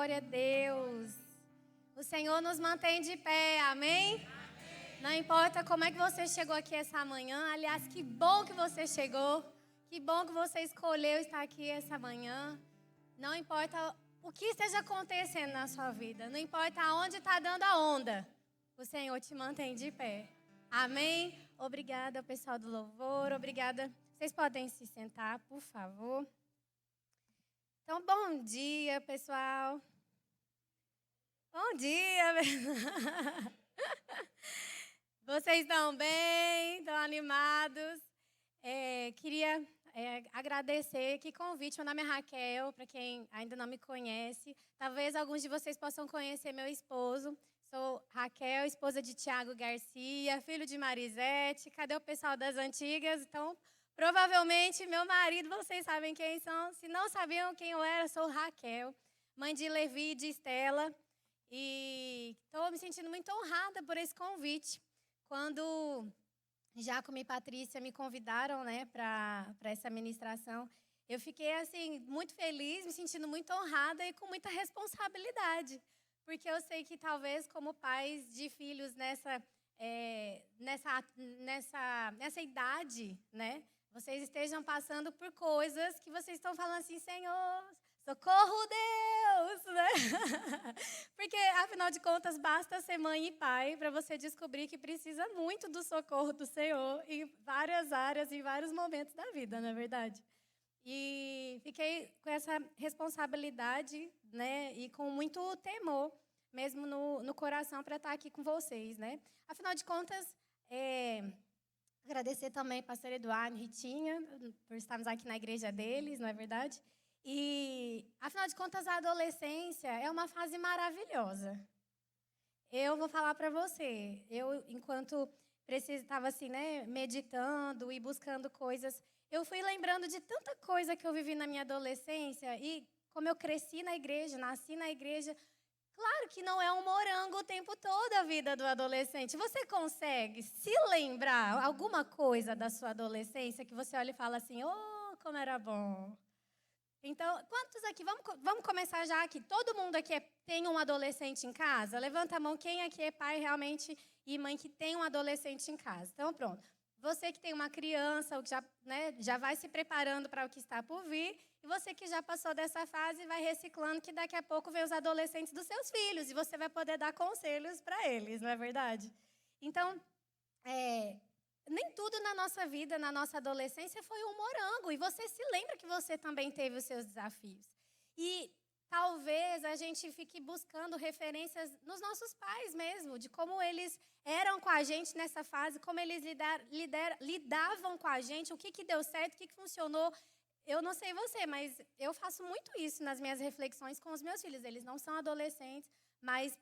Glória a Deus. O Senhor nos mantém de pé, amém? Não importa como é que você chegou aqui essa manhã. Aliás, que bom que você chegou. Que bom que você escolheu estar aqui essa manhã. Não importa o que esteja acontecendo na sua vida. Não importa aonde está dando a onda. O Senhor te mantém de pé. Amém? Obrigada, pessoal do louvor. Obrigada. Vocês podem se sentar, por favor. Então, bom dia, pessoal. Bom dia. Vocês estão bem? Estão animados? Queria agradecer. Que convite. Meu nome é Raquel, para quem ainda não me conhece. Talvez alguns de vocês possam conhecer meu esposo. Sou Raquel, esposa de Tiago Garcia, filho de Marisete. Cadê o pessoal das antigas? Então, provavelmente, meu marido, vocês sabem quem são. Se não sabiam quem eu era, sou Raquel, mãe de Levi e de Estela. E estou me sentindo muito honrada por esse convite. Quando Jacomo e Patrícia me convidaram, né, para essa ministração, eu fiquei assim muito feliz, me sentindo muito honrada e com muita responsabilidade. Porque eu sei que talvez como pais de filhos nessa idade, né, vocês estejam passando por coisas que vocês estão falando assim, Senhor, socorro Deus, né? Porque, afinal de contas, basta ser mãe e pai para você descobrir que precisa muito do socorro do Senhor em várias áreas, em vários momentos da vida, não é verdade? E fiquei com essa responsabilidade, né, e com muito temor, mesmo no coração, para estar aqui com vocês, né? Afinal de contas, agradecer também ao pastor Eduardo e Ritinha, por estarmos aqui na igreja deles, não é verdade? E, afinal de contas, a adolescência é uma fase maravilhosa. Eu vou falar para você, enquanto estava assim, né, meditando e buscando coisas, eu fui lembrando de tanta coisa que eu vivi na minha adolescência e como eu cresci na igreja, nasci na igreja. Claro que não é um morango o tempo todo a vida do adolescente. Você consegue se lembrar alguma coisa da sua adolescência que você olha e fala assim, oh, como era bom. Então, quantos aqui, vamos começar já aqui. Todo mundo aqui tem um adolescente em casa? Levanta a mão, quem aqui é pai realmente e mãe que tem um adolescente em casa? Então, pronto. Você que tem uma criança, ou que já vai se preparando para o que está por vir, e você que já passou dessa fase, vai reciclando, que daqui a pouco vem os adolescentes dos seus filhos, e você vai poder dar conselhos para eles, não é verdade? Então, nem tudo na nossa vida, na nossa adolescência, foi um morango. E você se lembra que você também teve os seus desafios. E talvez a gente fique buscando referências nos nossos pais mesmo, de como eles eram com a gente nessa fase, como eles lidavam com a gente, o que deu certo, o que funcionou. Eu não sei você, mas eu faço muito isso nas minhas reflexões com os meus filhos. Eles não são adolescentes, mas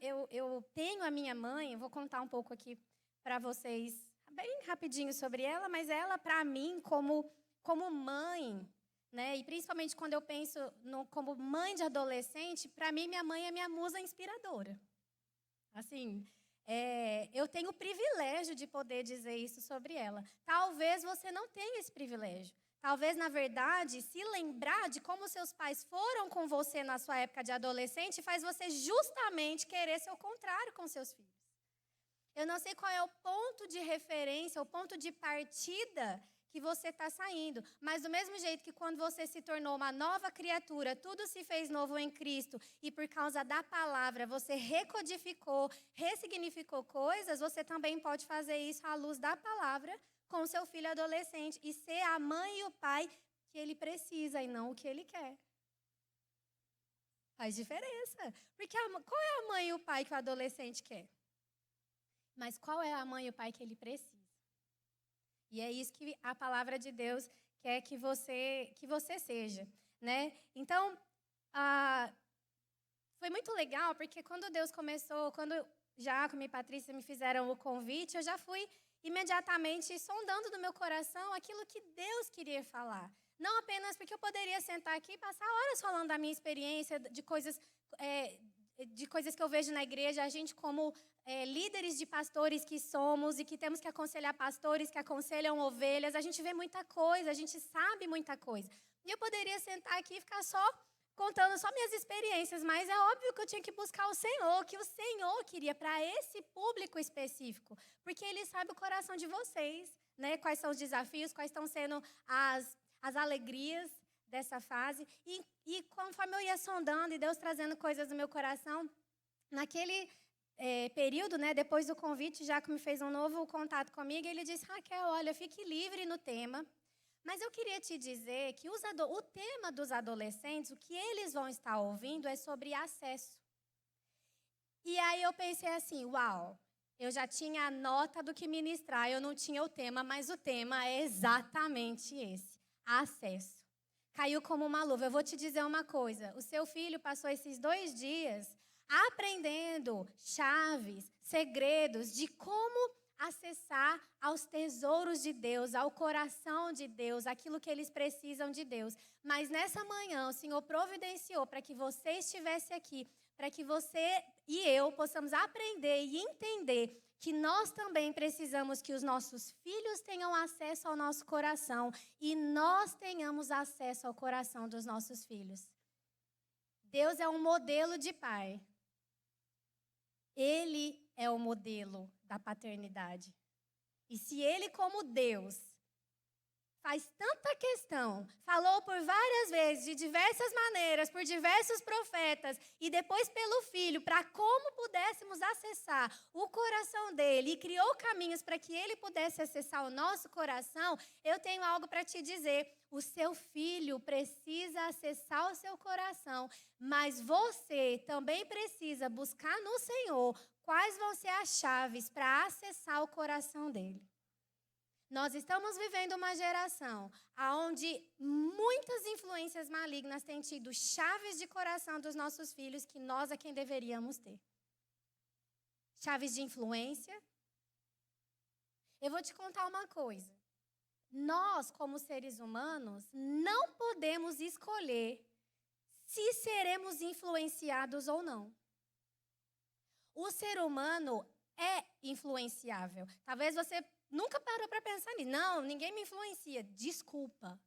eu tenho a minha mãe, eu vou contar um pouco aqui para vocês, bem rapidinho sobre ela, mas ela, para mim, como mãe, né, e principalmente quando eu penso como mãe de adolescente, para mim, minha mãe é minha musa inspiradora. Assim, eu tenho o privilégio de poder dizer isso sobre ela. Talvez você não tenha esse privilégio. Talvez, na verdade, se lembrar de como seus pais foram com você na sua época de adolescente faz você justamente querer ser o contrário com seus filhos. Eu não sei qual é o ponto de referência, o ponto de partida que você está saindo. Mas do mesmo jeito que quando você se tornou uma nova criatura, tudo se fez novo em Cristo e por causa da palavra você recodificou, ressignificou coisas, você também pode fazer isso à luz da palavra com o seu filho adolescente e ser a mãe e o pai que ele precisa e não o que ele quer. Faz diferença. Porque qual é a mãe e o pai que o adolescente quer? Mas qual é a mãe e o pai que ele precisa? E é isso que a palavra de Deus quer que você seja, né? Então, foi muito legal, porque quando Deus começou, quando Jacomo e Patrícia me fizeram o convite, eu já fui imediatamente sondando no meu coração aquilo que Deus queria falar. Não apenas porque eu poderia sentar aqui e passar horas falando da minha experiência, de coisas que eu vejo na igreja, a gente como líderes de pastores que somos e que temos que aconselhar pastores que aconselham ovelhas, a gente vê muita coisa, a gente sabe muita coisa. E eu poderia sentar aqui e ficar só contando só minhas experiências, mas é óbvio que eu tinha que buscar o Senhor, que o Senhor queria para esse público específico, porque Ele sabe o coração de vocês, né? Quais são os desafios, quais estão sendo as alegrias dessa fase. E conforme eu ia sondando e Deus trazendo coisas no meu coração, naquele período, né, depois do convite, Jaco me fez um novo contato comigo, e ele disse, Raquel, olha, fique livre no tema, mas eu queria te dizer que o tema dos adolescentes, o que eles vão estar ouvindo é sobre acesso. E aí eu pensei assim, uau, eu já tinha a nota do que ministrar, eu não tinha o tema, mas o tema é exatamente esse, acesso. Caiu como uma luva. Eu vou te dizer uma coisa, o seu filho passou esses 2 dias aprendendo chaves, segredos de como acessar aos tesouros de Deus, ao coração de Deus, aquilo que eles precisam de Deus. Mas nessa manhã o Senhor providenciou para que você estivesse aqui, para que você e eu possamos aprender e entender que nós também precisamos que os nossos filhos tenham acesso ao nosso coração e nós tenhamos acesso ao coração dos nossos filhos. Deus é um modelo de pai. Ele é o modelo da paternidade. E se Ele, como Deus, faz tanta questão, falou por várias vezes, de diversas maneiras, por diversos profetas, e depois pelo Filho, para como pudéssemos acessar o coração dele, e criou caminhos para que ele pudesse acessar o nosso coração, eu tenho algo para te dizer. O seu filho precisa acessar o seu coração, mas você também precisa buscar no Senhor quais vão ser as chaves para acessar o coração dele. Nós estamos vivendo uma geração onde muitas influências malignas têm tido chaves de coração dos nossos filhos que nós é quem deveríamos ter. Chaves de influência. Eu vou te contar uma coisa. Nós, como seres humanos, não podemos escolher se seremos influenciados ou não. O ser humano é influenciável. Talvez você nunca parou para pensar nisso. Não, ninguém me influencia. Desculpa.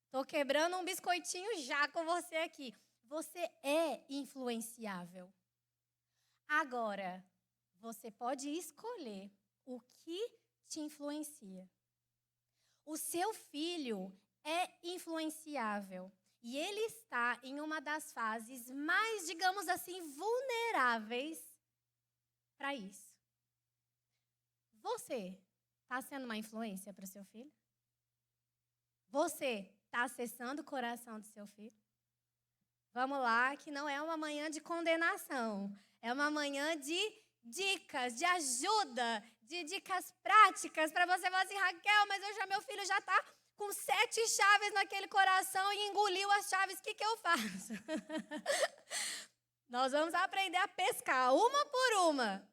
Estou quebrando um biscoitinho já com você aqui. Você é influenciável. Agora, você pode escolher o que te influencia. O seu filho é influenciável. E ele está em uma das fases mais, digamos assim, vulneráveis para isso. Você está sendo uma influência para o seu filho? Você está acessando o coração do seu filho? Vamos lá, que não é uma manhã de condenação. É uma manhã de dicas, de ajuda, de dicas práticas para você falar assim, Raquel, mas meu filho já está com 7 chaves naquele coração e engoliu as chaves, o que eu faço? Nós vamos aprender a pescar, uma por uma.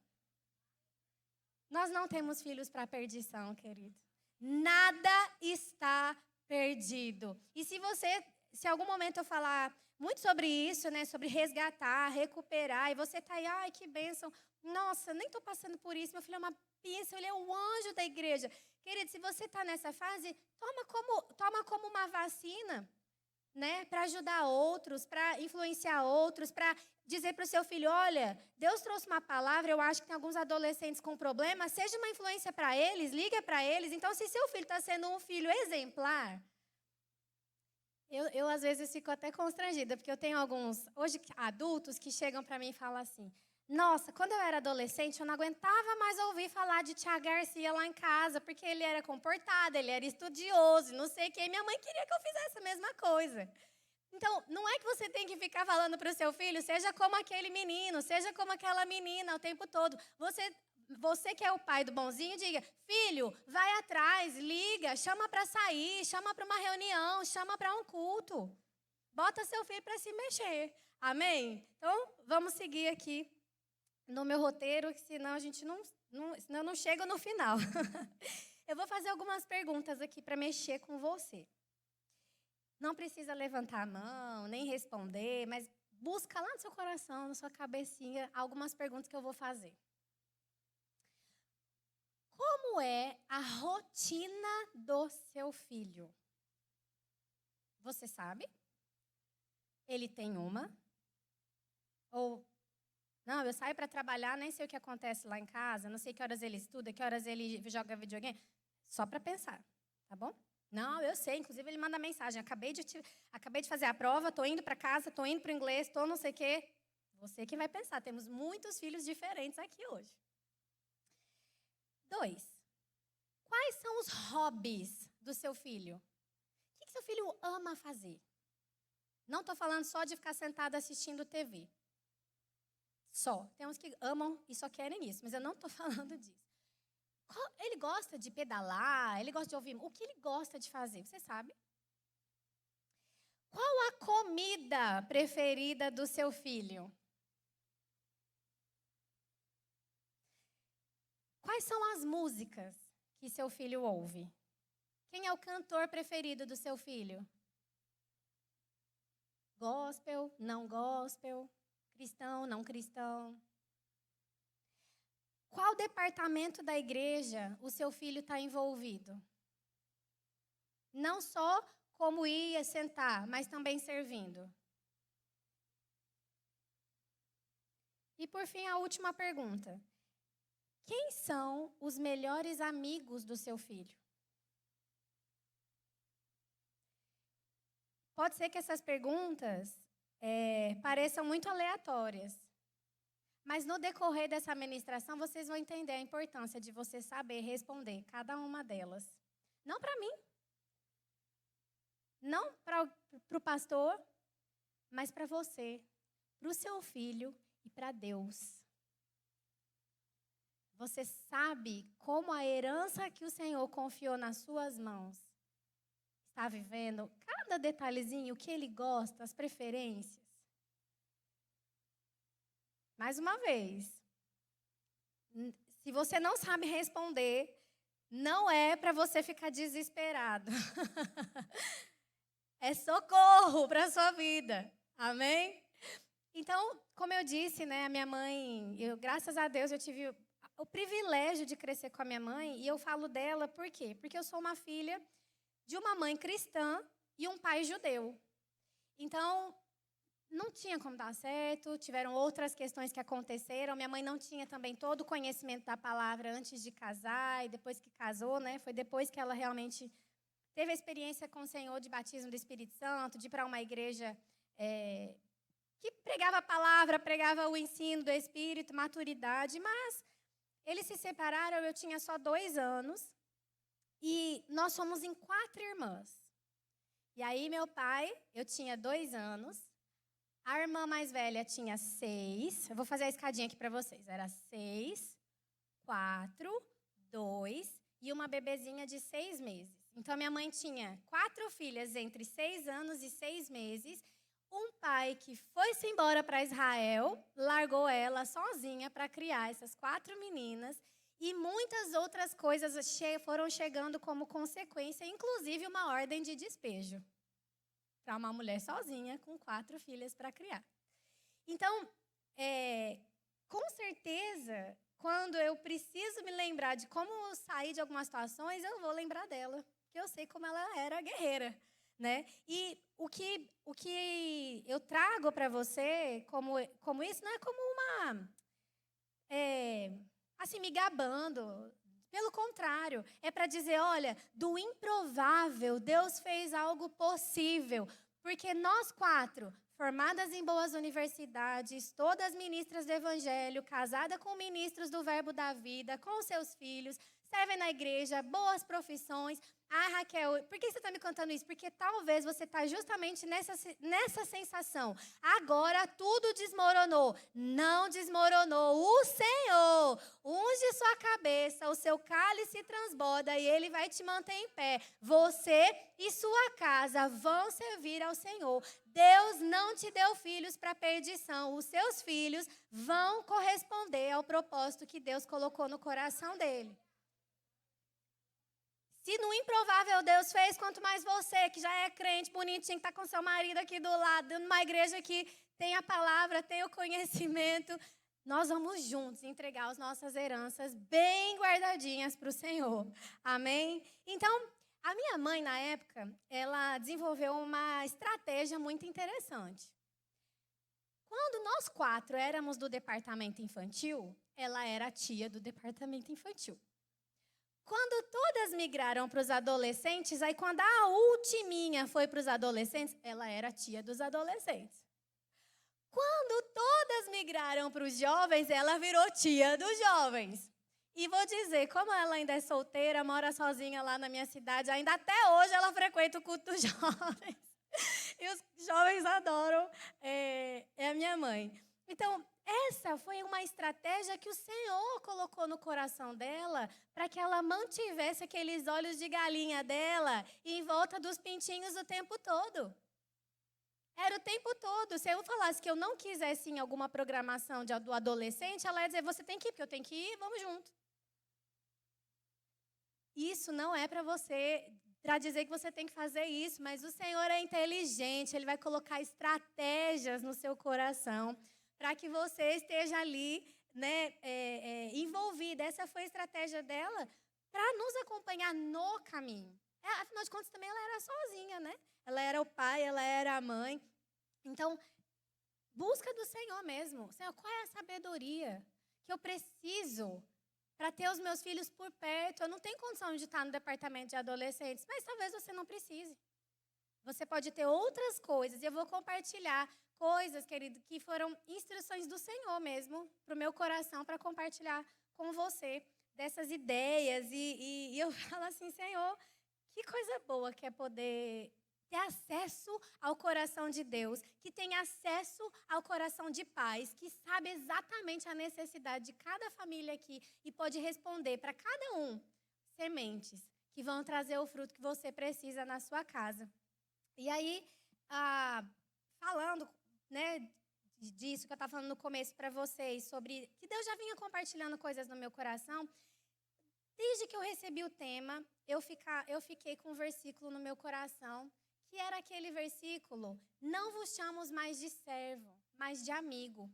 Nós não temos filhos para perdição, querido. Nada está perdido. E se algum momento eu falar muito sobre isso, né, sobre resgatar, recuperar, e você está aí, ai, que bênção. Nossa, nem estou passando por isso, meu filho é uma bênção, ele é o anjo da igreja. Querido, se você está nessa fase, toma como uma vacina, né, para ajudar outros, para influenciar outros, para dizer para o seu filho, olha, Deus trouxe uma palavra, eu acho que tem alguns adolescentes com problema, seja uma influência para eles, liga para eles. Então, se seu filho está sendo um filho exemplar, eu às vezes fico até constrangida, porque eu tenho alguns, hoje, adultos que chegam para mim e falam assim, nossa, quando eu era adolescente, eu não aguentava mais ouvir falar de Tiago Garcia lá em casa, porque ele era comportado, ele era estudioso, não sei o quê. Minha mãe queria que eu fizesse a mesma coisa. Então, não é que você tem que ficar falando para o seu filho, seja como aquele menino, seja como aquela menina o tempo todo. Você que é o pai do bonzinho, diga, filho, vai atrás, liga, chama para sair, chama para uma reunião, chama para um culto. Bota seu filho para se mexer. Amém? Então, vamos seguir aqui no meu roteiro, senão a gente senão eu não chego no final. Eu vou fazer algumas perguntas aqui para mexer com você. Não precisa levantar a mão, nem responder, mas busca lá no seu coração, na sua cabecinha, algumas perguntas que eu vou fazer. Como é a rotina do seu filho? Você sabe? ele tem uma. Ou, não, eu saio para trabalhar, nem sei o que acontece lá em casa, não sei que horas ele estuda, que horas ele joga videogame. Só para pensar, tá bom? Não, eu sei, inclusive ele manda mensagem, acabei de fazer a prova, estou indo para casa, estou indo para o inglês, estou não sei o quê. Você que vai pensar, temos muitos filhos diferentes aqui hoje. 2. Quais são os hobbies do seu filho? O que seu filho ama fazer? Não estou falando só de ficar sentado assistindo TV. Só. Tem uns que amam e só querem isso, mas eu não estou falando disso. Ele gosta de pedalar, ele gosta de ouvir. O que ele gosta de fazer? Você sabe? Qual a comida preferida do seu filho? Quais são as músicas que seu filho ouve? Quem é o cantor preferido do seu filho? Gospel, não gospel, cristão, não cristão. Qual departamento da igreja o seu filho está envolvido? Não só como ia sentar, mas também servindo. E por fim, a última pergunta. Quem são os melhores amigos do seu filho? Pode ser que essas perguntas pareçam muito aleatórias. Mas no decorrer dessa ministração, vocês vão entender a importância de você saber responder cada uma delas. Não para mim, não para o pastor, mas para você, para o seu filho e para Deus. Você sabe como a herança que o Senhor confiou nas suas mãos está vivendo? Cada detalhezinho, o que ele gosta, as preferências. Mais uma vez, se você não sabe responder, não é para você ficar desesperado. É socorro para a sua vida. Amém? Então, como eu disse, né, a minha mãe, graças a Deus, eu tive o privilégio de crescer com a minha mãe, e eu falo dela por quê? Porque eu sou uma filha de uma mãe cristã e um pai judeu. Então, não tinha como dar certo, tiveram outras questões que aconteceram. Minha mãe não tinha também todo o conhecimento da palavra antes de casar, e depois que casou, né? Foi depois que ela realmente teve a experiência com o Senhor de batismo do Espírito Santo, de ir para uma igreja que pregava a palavra, pregava o ensino do Espírito, maturidade, mas eles se separaram, eu tinha só 2 anos, e nós somos em 4 irmãs. E aí meu pai, eu tinha 2 anos, a irmã mais velha tinha 6, eu vou fazer a escadinha aqui para vocês, era 6, 4, 2 e uma bebezinha de 6 meses. Então, minha mãe tinha 4 filhas entre 6 anos e 6 meses, um pai que foi-se embora para Israel, largou ela sozinha para criar essas 4 meninas, e muitas outras coisas foram chegando como consequência, inclusive uma ordem de despejo para uma mulher sozinha com 4 filhas para criar. Então, com certeza, quando eu preciso me lembrar de como sair de algumas situações, eu vou lembrar dela, porque eu sei como ela era guerreira, né? E o que eu trago para você como isso não é como uma assim, me gabando. Pelo contrário, é para dizer, olha, do improvável, Deus fez algo possível. Porque nós 4, formadas em boas universidades, todas ministras do Evangelho, casada com ministros do Verbo da Vida, com seus filhos, servem na igreja, boas profissões. Ah, Raquel, por que você está me contando isso? Porque talvez você está justamente nessa sensação. Agora tudo desmoronou. Não desmoronou. O Senhor unge sua cabeça, o seu cálice transborda e Ele vai te manter em pé. Você e sua casa vão servir ao Senhor. Deus não te deu filhos para perdição. Os seus filhos vão corresponder ao propósito que Deus colocou no coração dele. Se no improvável Deus fez, quanto mais você, que já é crente, bonitinho, que está com seu marido aqui do lado, numa igreja que tem a palavra, tem o conhecimento, nós vamos juntos entregar as nossas heranças bem guardadinhas para o Senhor. Amém? Então, A minha mãe, na época, ela desenvolveu uma estratégia muito interessante. Quando nós 4 éramos do departamento infantil, ela era a tia do departamento infantil. Quando todas migraram para os adolescentes, aí quando a ultiminha foi para os adolescentes, ela era a tia dos adolescentes. Quando todas migraram para os jovens, ela virou tia dos jovens. E vou dizer, como ela ainda é solteira, mora sozinha lá na minha cidade, ainda até hoje ela frequenta o culto dos jovens. E os jovens adoram a minha mãe. Então, essa foi uma estratégia que o Senhor colocou no coração dela para que ela mantivesse aqueles olhos de galinha dela em volta dos pintinhos o tempo todo. Era o tempo todo. Se eu falasse que eu não quisesse em alguma programação do adolescente, ela ia dizer, você tem que ir, porque eu tenho que ir, vamos junto. Isso não é para você, para dizer que você tem que fazer isso, mas o Senhor é inteligente, Ele vai colocar estratégias no seu coração para que você esteja ali, né, envolvida. Essa foi a estratégia dela para nos acompanhar no caminho. Afinal de contas, também ela era sozinha, né? Ela era o pai, ela era a mãe. Então, busca do Senhor mesmo. Senhor, qual é a sabedoria que eu preciso para ter os meus filhos por perto? Eu não tenho condição de estar no departamento de adolescentes, mas talvez você não precise. Você pode ter outras coisas. E eu vou compartilhar coisas, querido, que foram instruções do Senhor mesmo, para o meu coração, para compartilhar com você dessas ideias. E eu falo assim, Senhor, que coisa boa que é poder ter acesso ao coração de Deus, que tem acesso ao coração de pais, que sabe exatamente a necessidade de cada família aqui e pode responder para cada um sementes que vão trazer o fruto que você precisa na sua casa. E aí, falando, né, disso que eu estava falando no começo para vocês, sobre que Deus já vinha compartilhando coisas no meu coração, desde que eu recebi o tema, eu fiquei com um versículo no meu coração, que era aquele versículo, não vos chamamos mais de servo, mas de amigo.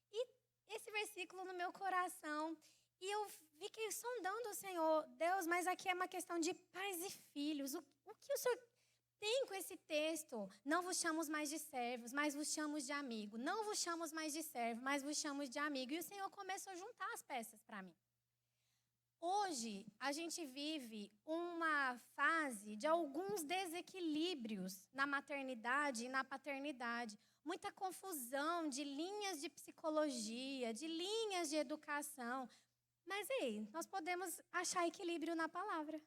E esse versículo no meu coração, e eu fiquei sondando o Senhor, Deus, mas aqui é uma questão de pais e filhos. O que o Senhor tem com esse texto? Não vos chamamos mais de servos, mas vos chamamos de amigo. Não vos chamamos mais de servo, mas vos chamamos de amigo. E o Senhor começou a juntar as peças para mim. Hoje, a gente vive uma fase de alguns desequilíbrios na maternidade e na paternidade. Muita confusão de linhas de psicologia, de linhas de educação. Mas, ei, nós podemos achar equilíbrio na palavra.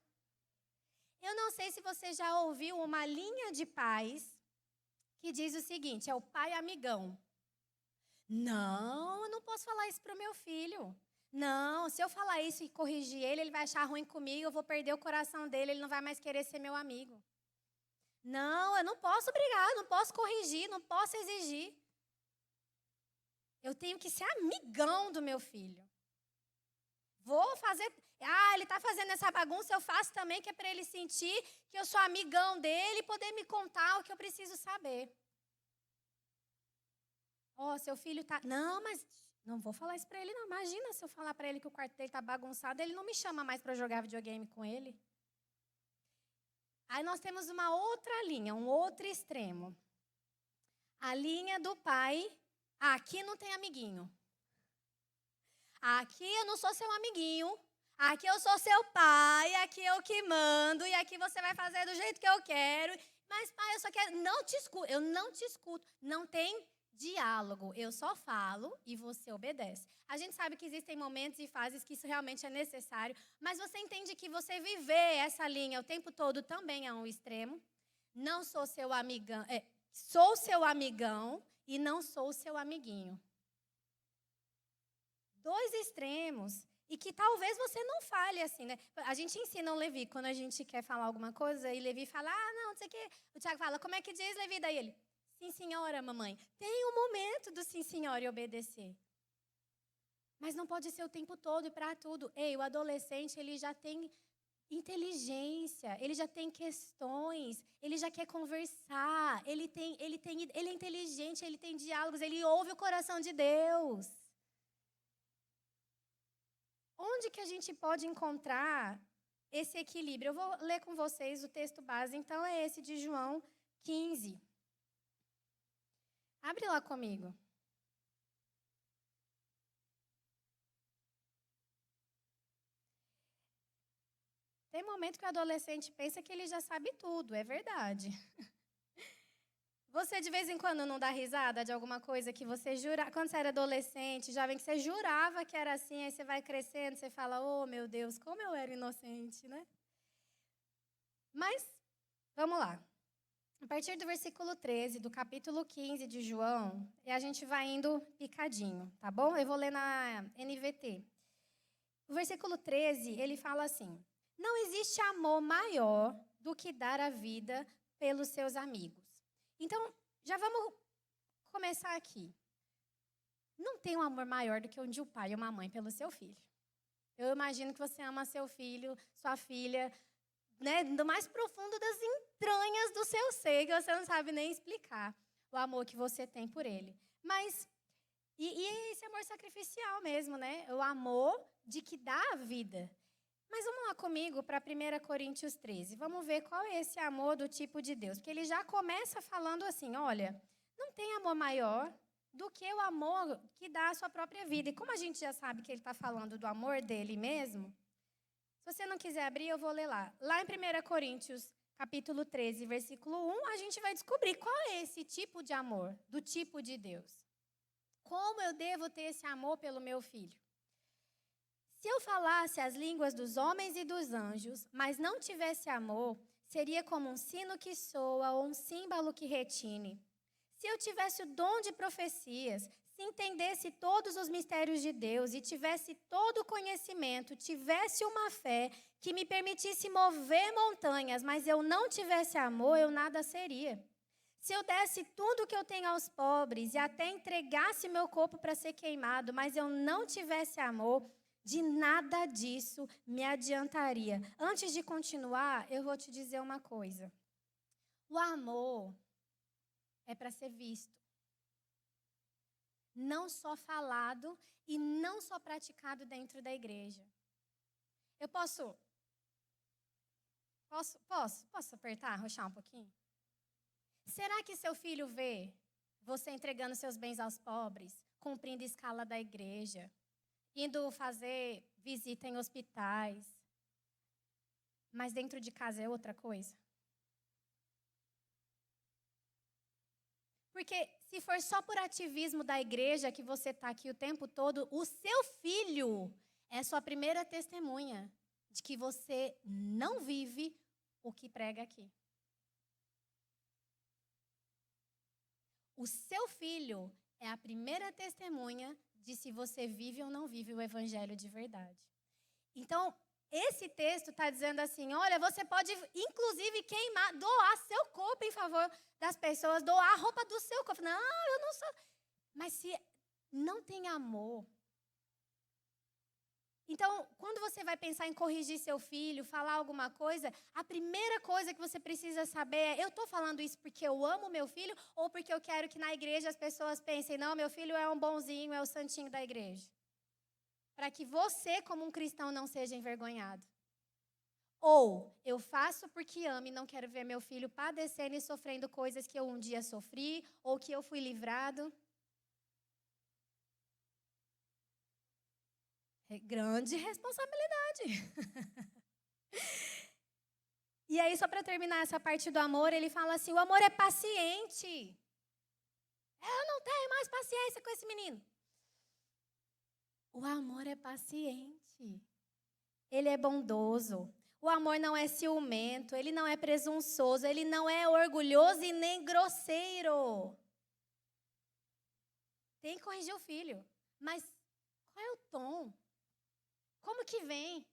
Eu não sei se você já ouviu uma linha de pais que diz o seguinte, é o pai amigão. Não, eu não posso falar isso para o meu filho. Não, se eu falar isso e corrigir ele, ele vai achar ruim comigo, eu vou perder o coração dele, ele não vai mais querer ser meu amigo. Não, eu não posso brigar, não posso corrigir, não posso exigir. Eu tenho que ser amigão do meu filho. Vou fazer... ele está fazendo essa bagunça, eu faço também, que é para ele sentir que eu sou amigão dele e poder me contar o que eu preciso saber. Seu filho está... Não, mas... Não vou falar isso para ele, não. Imagina se eu falar para ele que o quarto dele está bagunçado, ele não me chama mais para jogar videogame com ele. Aí nós temos uma outra linha, um outro extremo. A linha do pai, aqui não tem amiguinho. Aqui eu não sou seu amiguinho. Aqui eu sou seu pai, aqui eu que mando, e aqui você vai fazer do jeito que eu quero. Mas, pai, eu só quero... eu não te escuto. Não tem diálogo, eu só falo e você obedece. A gente sabe que existem momentos e fases que isso realmente é necessário, mas você entende que você viver essa linha o tempo todo também é um extremo. Não sou seu amigão, sou seu amigão e não sou seu amiguinho. Dois extremos e que talvez você não fale assim, né? A gente ensina o Levi, quando a gente quer falar alguma coisa, e Levi fala, não sei o quê. O Tiago fala, como é que diz, Levi? Daí ele... Sim, senhora, mamãe. Tem um momento do sim, senhora e obedecer. Mas não pode ser o tempo todo e para tudo. O adolescente, ele já tem inteligência, ele já tem questões, ele já quer conversar, ele é inteligente, ele tem diálogos, ele ouve o coração de Deus. Onde que a gente pode encontrar esse equilíbrio. Eu vou ler com vocês o texto base, então é esse de João 15. Abre lá comigo. Tem momento que o adolescente pensa que ele já sabe tudo, é verdade. Você de vez em quando não dá risada de alguma coisa que você jura, quando você era adolescente, jovem, que você jurava que era assim, aí você vai crescendo, você fala, oh meu Deus, como eu era inocente, né? Mas, vamos lá. A partir do versículo 13, do capítulo 15 de João, e a gente vai indo picadinho, tá bom? Eu vou ler na NVT. O versículo 13, ele fala assim, não existe amor maior do que dar a vida pelos seus amigos. Então, já vamos começar aqui. Não tem um amor maior do que um de um pai e uma mãe pelo seu filho. Eu imagino que você ama seu filho, sua filha, né, do mais profundo das entranhas do seu ser, que você não sabe nem explicar o amor que você tem por ele. Mas, e esse amor sacrificial mesmo, né? O amor de que dá a vida. Mas vamos lá comigo para 1 Coríntios 13. Vamos ver qual é esse amor do tipo de Deus. Porque ele já começa falando assim, olha, não tem amor maior do que o amor que dá a sua própria vida. E como a gente já sabe que ele está falando do amor dele mesmo, se você não quiser abrir, eu vou ler lá. Lá em 1 Coríntios, capítulo 13, versículo 1, a gente vai descobrir qual é esse tipo de amor, do tipo de Deus. Como eu devo ter esse amor pelo meu filho? Se eu falasse as línguas dos homens e dos anjos, mas não tivesse amor, seria como um sino que soa ou um símbolo que retine. Se eu tivesse o dom de profecias, se entendesse todos os mistérios de Deus e tivesse todo o conhecimento, tivesse uma fé que me permitisse mover montanhas, mas eu não tivesse amor, eu nada seria. Se eu desse tudo o que eu tenho aos pobres e até entregasse meu corpo para ser queimado, mas eu não tivesse amor, de nada disso me adiantaria. Antes de continuar, eu vou te dizer uma coisa. O amor é para ser visto. Não só falado e não só praticado dentro da igreja. Eu posso apertar, arrochar um pouquinho? Será que seu filho vê você entregando seus bens aos pobres, cumprindo a escala da igreja, indo fazer visita em hospitais, mas dentro de casa é outra coisa? Porque se for só por ativismo da igreja que você está aqui o tempo todo, o seu filho é sua primeira testemunha de que você não vive o que prega aqui. O seu filho é a primeira testemunha de se você vive ou não vive o evangelho de verdade. Então, esse texto está dizendo assim, olha, você pode, inclusive, queimar, doar seu corpo em favor das pessoas, doar a roupa do seu corpo. Não, eu não sou. Mas se não tem amor. Então, quando você vai pensar em corrigir seu filho, falar alguma coisa, a primeira coisa que você precisa saber é, eu estou falando isso porque eu amo meu filho ou porque eu quero que na igreja as pessoas pensem, não, meu filho é um bonzinho, é o santinho da igreja. Para que você, como um cristão, não seja envergonhado. Ou eu faço porque amo e não quero ver meu filho padecendo e sofrendo coisas que eu um dia sofri ou que eu fui livrado. É grande responsabilidade. E aí, só para terminar essa parte do amor, ele fala assim, o amor é paciente. Eu não tenho mais paciência com esse menino. O amor é paciente. Ele é bondoso. O amor não é ciumento, ele não é presunçoso, ele não é orgulhoso e nem grosseiro. Tem que corrigir o filho. Mas qual é o tom? Como que vem?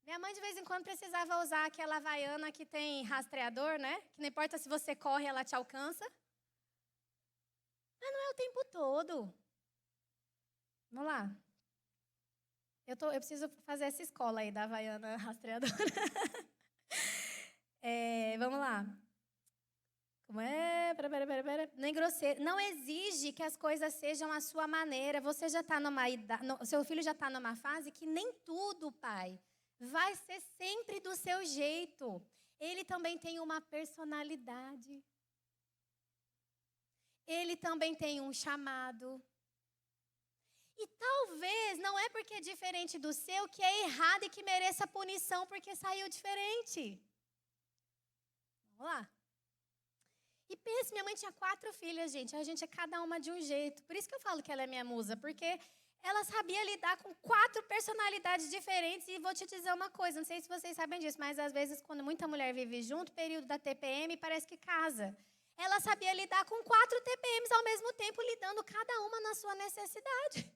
Minha mãe, de vez em quando, precisava usar aquela havaiana que tem rastreador, né? Que não importa se você corre, ela te alcança. Mas não é o tempo todo. Vamos lá. Eu preciso fazer essa escola aí da havaiana rastreadora. Vamos lá. Como é? Nem grosseiro. Não exige que as coisas sejam a sua maneira. Você já está numa idade, seu filho já está numa fase que nem tudo, pai, vai ser sempre do seu jeito. Ele também tem uma personalidade. Ele também tem um chamado. E talvez não é porque é diferente do seu que é errado e que mereça punição porque saiu diferente. Vamos lá. E pense, minha mãe tinha 4 filhas, gente. A gente é cada uma de um jeito. Por isso que eu falo que ela é minha musa, porque ela sabia lidar com 4 personalidades diferentes. E vou te dizer uma coisa, não sei se vocês sabem disso, mas às vezes quando muita mulher vive junto, período da TPM, parece que casa. Ela sabia lidar com 4 TPMs ao mesmo tempo, lidando cada uma na sua necessidade.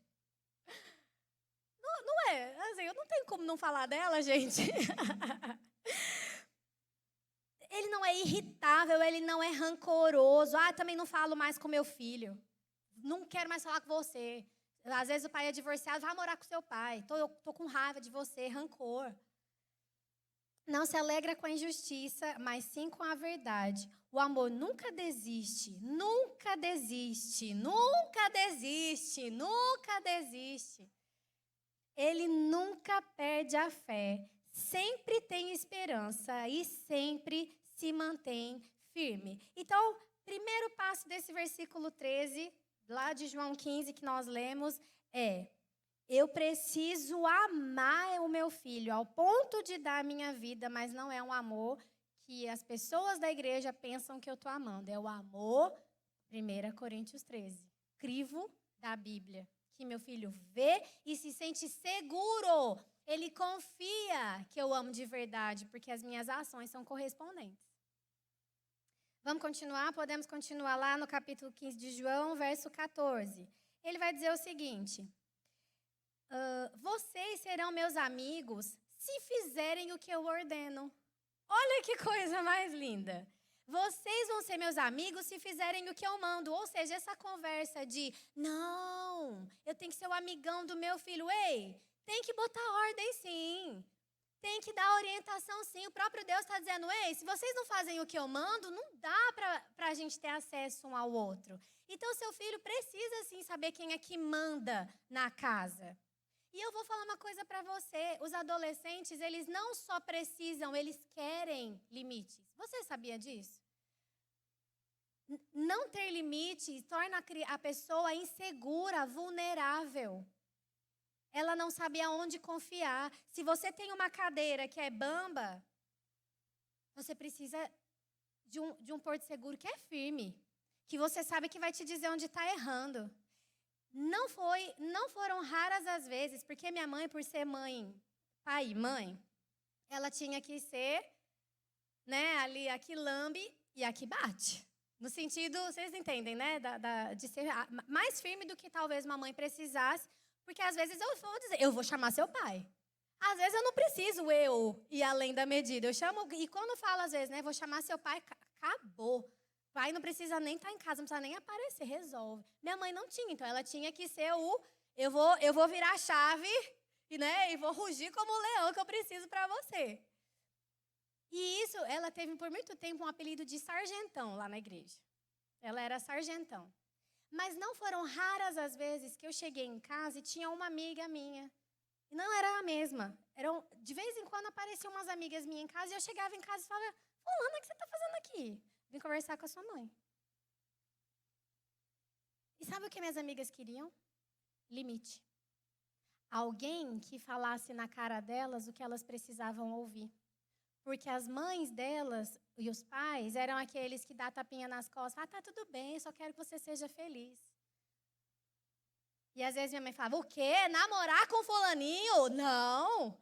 Não é? Assim, eu não tenho como não falar dela, gente. Ele não é irritável, ele não é rancoroso. Também não falo mais com meu filho. Não quero mais falar com você. Às vezes o pai é divorciado, vai morar com seu pai. Tô com raiva de você, rancor. Não se alegra com a injustiça, mas sim com a verdade. O amor nunca desiste, nunca desiste, nunca desiste, nunca desiste. Ele nunca perde a fé, sempre tem esperança e sempre se mantém firme. Então, primeiro passo desse versículo 13, lá de João 15, que nós lemos, é: eu preciso amar o meu filho ao ponto de dar a minha vida, mas não é um amor que as pessoas da igreja pensam que eu estou amando. É o amor, 1 Coríntios 13, crivo da Bíblia, que meu filho vê e se sente seguro. Ele confia que eu amo de verdade, porque as minhas ações são correspondentes. Vamos continuar? Podemos continuar lá no capítulo 15 de João, verso 14. Ele vai dizer o seguinte: vocês serão meus amigos se fizerem o que eu ordeno. Olha que coisa mais linda. Vocês vão ser meus amigos se fizerem o que eu mando. Ou seja, essa conversa de, não, eu tenho que ser o amigão do meu filho. Ei, tem que botar ordem sim. Tem que dar orientação sim. O próprio Deus está dizendo, ei, se vocês não fazem o que eu mando, não dá para a gente ter acesso um ao outro. Então, seu filho precisa sim saber quem é que manda na casa. E eu vou falar uma coisa para você. Os adolescentes, eles não só precisam, eles querem limites. Você sabia disso? Não ter limites torna a pessoa insegura, vulnerável. Ela não sabe aonde confiar. Se você tem uma cadeira que é bamba, você precisa de um porto seguro que é firme. Que você sabe que vai te dizer onde está errando. Não foram raras as vezes, porque minha mãe, por ser mãe, pai e mãe, ela tinha que ser, né, ali, aqui lambe e aqui bate. No sentido, vocês entendem, né, de ser mais firme do que talvez uma mãe precisasse, porque às vezes eu vou dizer, eu vou chamar seu pai. Às vezes eu não preciso eu ir além da medida. Eu chamo, e quando falo às vezes, né, vou chamar seu pai, acabou. O pai não precisa nem estar em casa, não precisa nem aparecer, resolve. Minha mãe não tinha, então ela tinha que ser eu vou virar a chave, né, e vou rugir como o leão que eu preciso para você. E isso, ela teve por muito tempo um apelido de sargentão lá na igreja. Ela era sargentão. Mas não foram raras as vezes que eu cheguei em casa e tinha uma amiga minha. E não era a mesma. De vez em quando apareciam umas amigas minhas em casa e eu chegava em casa e falava, fulana, o que você está fazendo aqui? Vim conversar com a sua mãe. E sabe o que minhas amigas queriam? Limite. Alguém que falasse na cara delas o que elas precisavam ouvir. Porque as mães delas e os pais eram aqueles que dão tapinha nas costas. Tá tudo bem, só quero que você seja feliz. E às vezes minha mãe falava, o quê? Namorar com fulaninho? Não.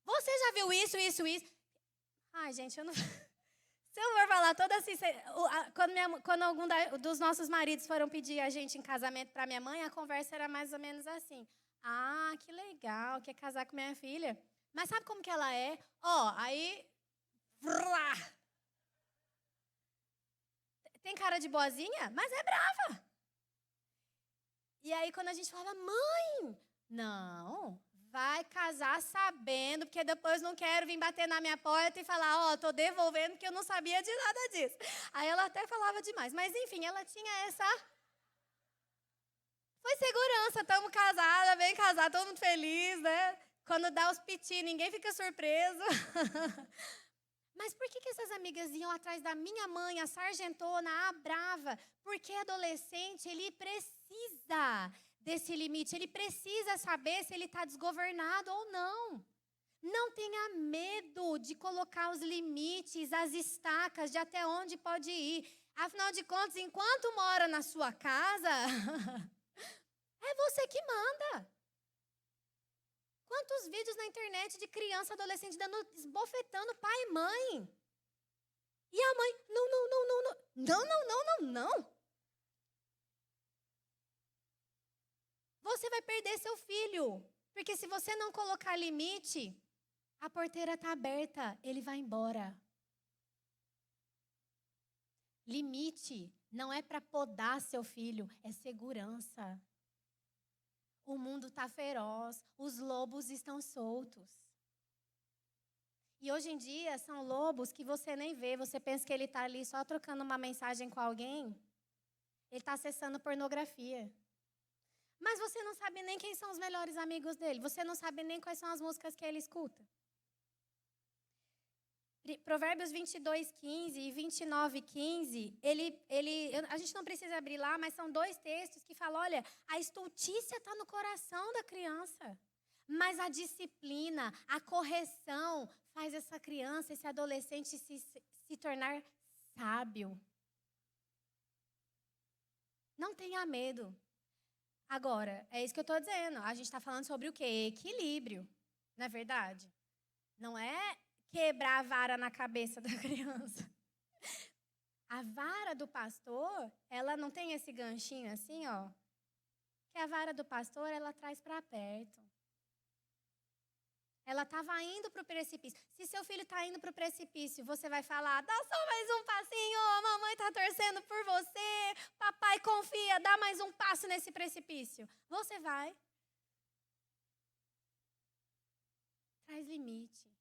Você já viu isso? Ai, gente, eu não... Se eu for falar toda assim... Quando algum dos nossos maridos foram pedir a gente em casamento para minha mãe, a conversa era mais ou menos assim. Ah, que legal, quer casar com minha filha? Mas sabe como que ela é? Aí... Tem cara de boazinha, mas é brava. E aí, quando a gente falava, mãe, não, vai casar sabendo, porque depois não quero vir bater na minha porta e falar, tô devolvendo porque eu não sabia de nada disso. Aí ela até falava demais, mas enfim, ela tinha essa... Foi segurança, estamos casadas, bem casadas, todo mundo feliz, né? Quando dá os piti, ninguém fica surpreso. Mas por que essas amigas iam atrás da minha mãe, a sargentona, a brava? Porque adolescente, ele precisa desse limite. Ele precisa saber se ele está desgovernado ou não. Não tenha medo de colocar os limites, as estacas de até onde pode ir. Afinal de contas, enquanto mora na sua casa, é você que manda. Quantos vídeos na internet de criança, adolescente, esbofetando pai e mãe? E a mãe, não. Você vai perder seu filho. Porque se você não colocar limite, a porteira está aberta, ele vai embora. Limite não é para podar seu filho, é segurança. O mundo está feroz, os lobos estão soltos. E hoje em dia são lobos que você nem vê, você pensa que ele está ali só trocando uma mensagem com alguém, ele está acessando pornografia. Mas você não sabe nem quem são os melhores amigos dele, você não sabe nem quais são as músicas que ele escuta. Provérbios 22:15 e 29:15, a gente não precisa abrir lá, mas são 2 textos que falam, olha, a estultícia está no coração da criança, mas a disciplina, a correção faz essa criança, esse adolescente se tornar sábio. Não tenha medo. Agora, é isso que eu estou dizendo, a gente está falando sobre o quê? Equilíbrio, não é verdade? Não é quebrar a vara na cabeça da criança. A vara do pastor, ela não tem esse ganchinho assim, ó. Que a vara do pastor, ela traz para perto. Ela estava indo para o precipício. Se seu filho está indo para o precipício, você vai falar, dá só mais um passinho, a mamãe está torcendo por você, papai confia, dá mais um passo nesse precipício. Você vai. Traz limite.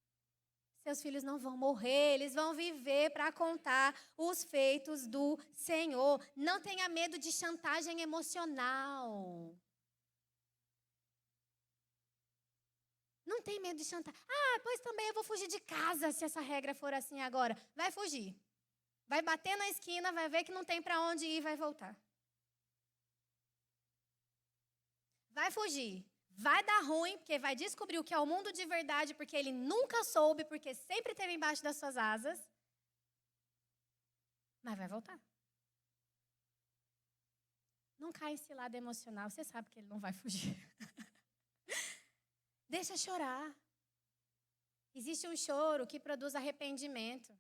Seus filhos não vão morrer, eles vão viver para contar os feitos do Senhor. Não tenha medo de chantagem emocional. Não tem medo de chantagem. Pois também eu vou fugir de casa se essa regra for assim agora. Vai fugir. Vai bater na esquina, vai ver que não tem para onde ir e vai voltar. Vai fugir. Vai dar ruim, porque vai descobrir o que é o mundo de verdade, porque ele nunca soube, porque sempre esteve embaixo das suas asas. Mas vai voltar. Não cai em cilada emocional, você sabe que ele não vai fugir. Deixa chorar. Existe um choro que produz arrependimento.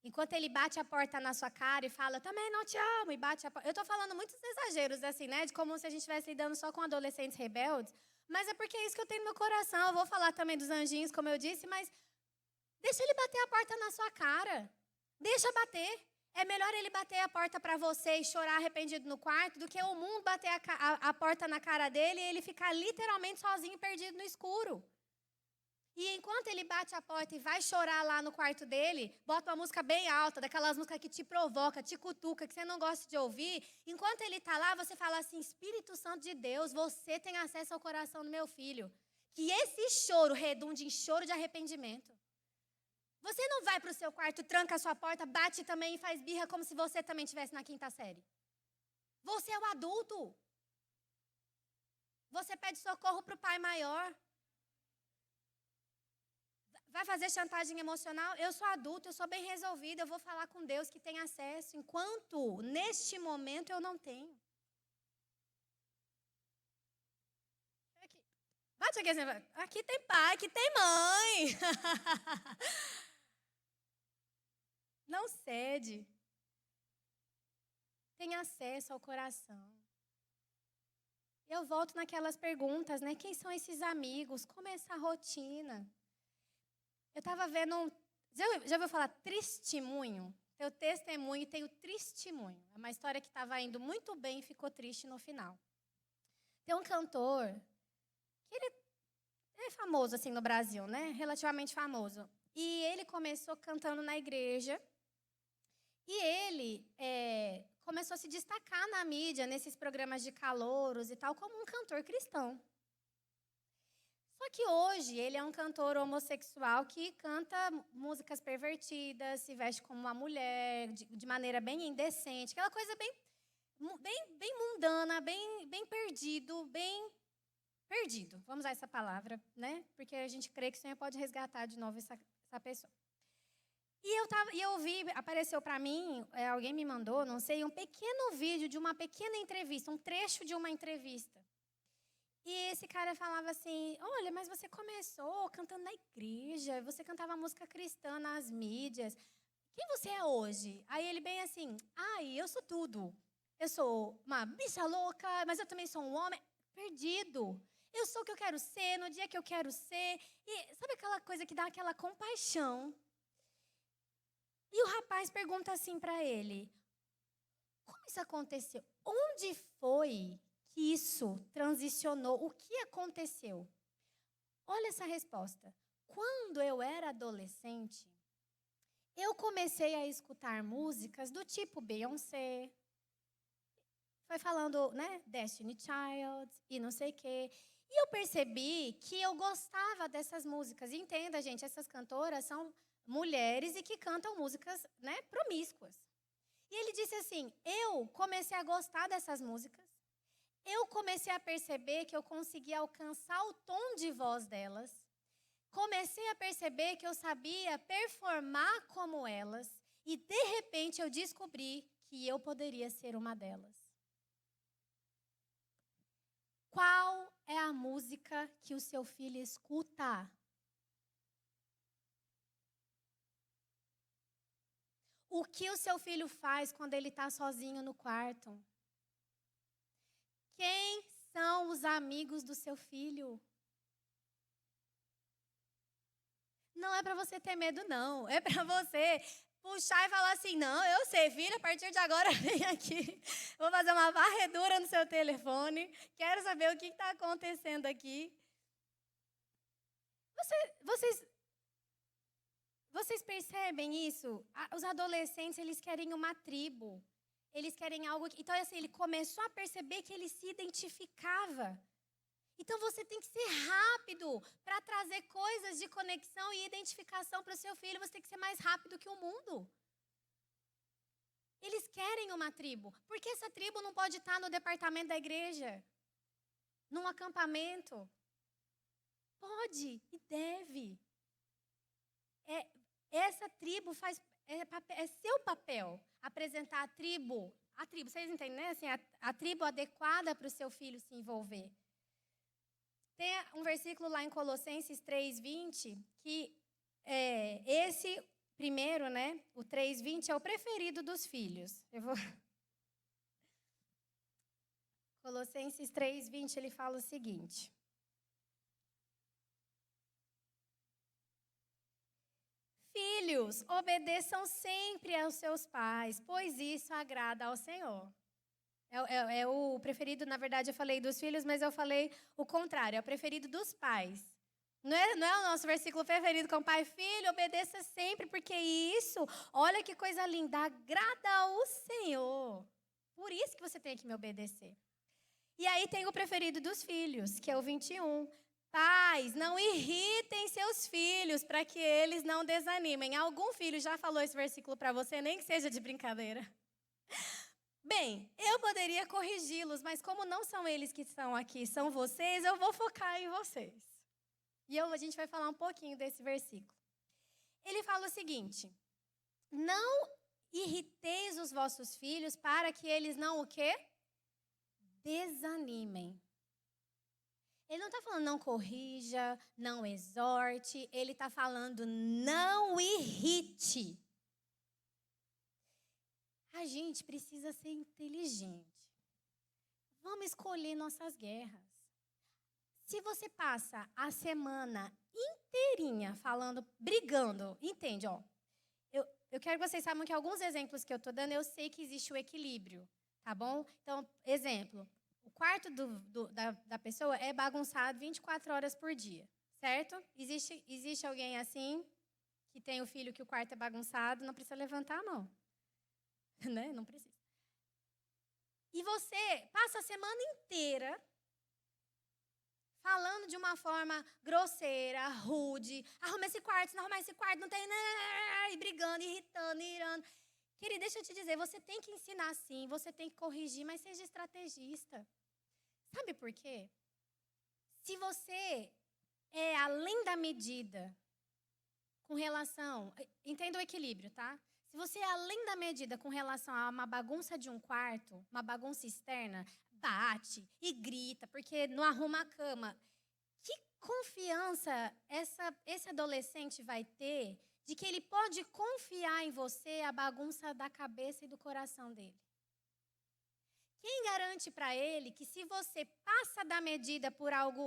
Enquanto ele bate a porta na sua cara e fala, também não te amo, e bate a porta. Eu estou falando muitos exageros, assim, né? De como se a gente estivesse lidando só com adolescentes rebeldes. Mas é porque é isso que eu tenho no meu coração. Eu vou falar também dos anjinhos, como eu disse, mas deixa ele bater a porta na sua cara. Deixa bater. É melhor ele bater a porta para você e chorar arrependido no quarto do que o mundo bater a porta na cara dele e ele ficar literalmente sozinho, perdido no escuro. E enquanto ele bate a porta e vai chorar lá no quarto dele, bota uma música bem alta, daquelas músicas que te provoca, te cutuca, que você não gosta de ouvir. Enquanto ele está lá, você fala assim, Espírito Santo de Deus, você tem acesso ao coração do meu filho. Que esse choro redunde em choro de arrependimento. Você não vai para o seu quarto, tranca a sua porta, bate também e faz birra como se você também estivesse na 5ª série. Você é o adulto. Você pede socorro para o pai maior. Vai fazer chantagem emocional? Eu sou adulto, eu sou bem resolvida, eu vou falar com Deus que tem acesso, enquanto neste momento eu não tenho. Aqui. Bate aqui, aqui tem pai, aqui tem mãe. Não cede. Tem acesso ao coração. Eu volto naquelas perguntas, né? Quem são esses amigos? Como é essa rotina? Eu estava vendo já ouviu falar testemunho? Tem o testemunho e tem o testemunho. É uma história que estava indo muito bem e ficou triste no final. Tem um cantor, que ele é famoso assim no Brasil, né? Relativamente famoso. E ele começou cantando na igreja. E ele começou a se destacar na mídia, nesses programas de calouros e tal, como um cantor cristão. Só que hoje ele é um cantor homossexual que canta músicas pervertidas, se veste como uma mulher, de maneira bem indecente, aquela coisa bem mundana, bem perdido. Vamos usar essa palavra, né? Porque a gente crê que o Senhor pode resgatar de novo essa pessoa. E eu vi, apareceu para mim, alguém me mandou, não sei, um pequeno vídeo de uma pequena entrevista, um trecho de uma entrevista. E esse cara falava assim, olha, mas você começou cantando na igreja, você cantava música cristã nas mídias. Quem você é hoje? Aí ele bem assim, eu sou tudo. Eu sou uma bicha louca, mas eu também sou um homem perdido. Eu sou o que eu quero ser, no dia que eu quero ser. E sabe aquela coisa que dá aquela compaixão? E o rapaz pergunta assim para ele, como isso aconteceu? Onde foi que isso transicionou? O que aconteceu? Olha essa resposta. Quando eu era adolescente, eu comecei a escutar músicas do tipo Beyoncé. Foi falando, né, Destiny Child e não sei o quê. E eu percebi que eu gostava dessas músicas. E entenda, gente, essas cantoras são mulheres e que cantam músicas, né, promíscuas. E ele disse assim, eu comecei a gostar dessas músicas. Eu comecei a perceber que eu conseguia alcançar o tom de voz delas. Comecei a perceber que eu sabia performar como elas. E, de repente, eu descobri que eu poderia ser uma delas. Qual é a música que o seu filho escuta? O que o seu filho faz quando ele está sozinho no quarto? Quem são os amigos do seu filho? Não é para você ter medo, não. É para você puxar e falar assim, não, eu sei, filho, a partir de agora vem aqui. Vou fazer uma varredura no seu telefone. Quero saber o que está acontecendo aqui. Vocês percebem isso? Os adolescentes, eles querem uma tribo. Eles querem algo... Então, assim, ele começou a perceber que ele se identificava. Então, você tem que ser rápido para trazer coisas de conexão e identificação para o seu filho. Você tem que ser mais rápido que o mundo. Eles querem uma tribo. Por que essa tribo não pode estar no departamento da igreja? Num acampamento? Pode e deve. Essa tribo é seu papel apresentar a tribo, vocês entendem, né? Assim, a tribo adequada para o seu filho se envolver. Tem um versículo lá em Colossenses 3:20, que esse primeiro, né? O 3:20 é o preferido dos filhos. Colossenses 3:20, ele fala o seguinte. Filhos, obedeçam sempre aos seus pais, pois isso agrada ao Senhor. É o preferido, na verdade, eu falei dos filhos, mas eu falei o contrário, é o preferido dos pais. Não é o nosso versículo preferido com pai, filho, obedeça sempre, porque isso, olha que coisa linda, agrada ao Senhor. Por isso que você tem que me obedecer. E aí tem o preferido dos filhos, que é o 21. Pais, não irritem seus filhos para que eles não desanimem. Algum filho já falou esse versículo para você, nem que seja de brincadeira? Bem, eu poderia corrigi-los, mas como não são eles que estão aqui, são vocês, eu vou focar em vocês. E a gente vai falar um pouquinho desse versículo. Ele fala o seguinte, não irriteis os vossos filhos para que eles não o quê? Desanimem. Ele não está falando não corrija, não exorte, ele está falando não irrite. A gente precisa ser inteligente. Vamos escolher nossas guerras. Se você passa a semana inteirinha falando, brigando, entende, ó. Eu quero que vocês saibam que alguns exemplos que eu estou dando, eu sei que existe o equilíbrio, tá bom? Então, exemplo, o quarto da pessoa é bagunçado 24 horas por dia, certo? Existe alguém assim, que tem o filho que o quarto é bagunçado, não precisa levantar a mão. Né? Não precisa. E você passa a semana inteira falando de uma forma grosseira, rude, arruma esse quarto, se não arrumar esse quarto, não tem... E brigando, irritando, irando. Querido, deixa eu te dizer, você tem que ensinar sim, você tem que corrigir, mas seja estrategista. Sabe por quê? Se você é além da medida com relação... Entenda o equilíbrio, tá? Se você é além da medida com relação a uma bagunça de um quarto, uma bagunça externa, bate e grita porque não arruma a cama. Que confiança esse adolescente vai ter de que ele pode confiar em você a bagunça da cabeça e do coração dele? Quem garante para ele que se você passa da medida por algo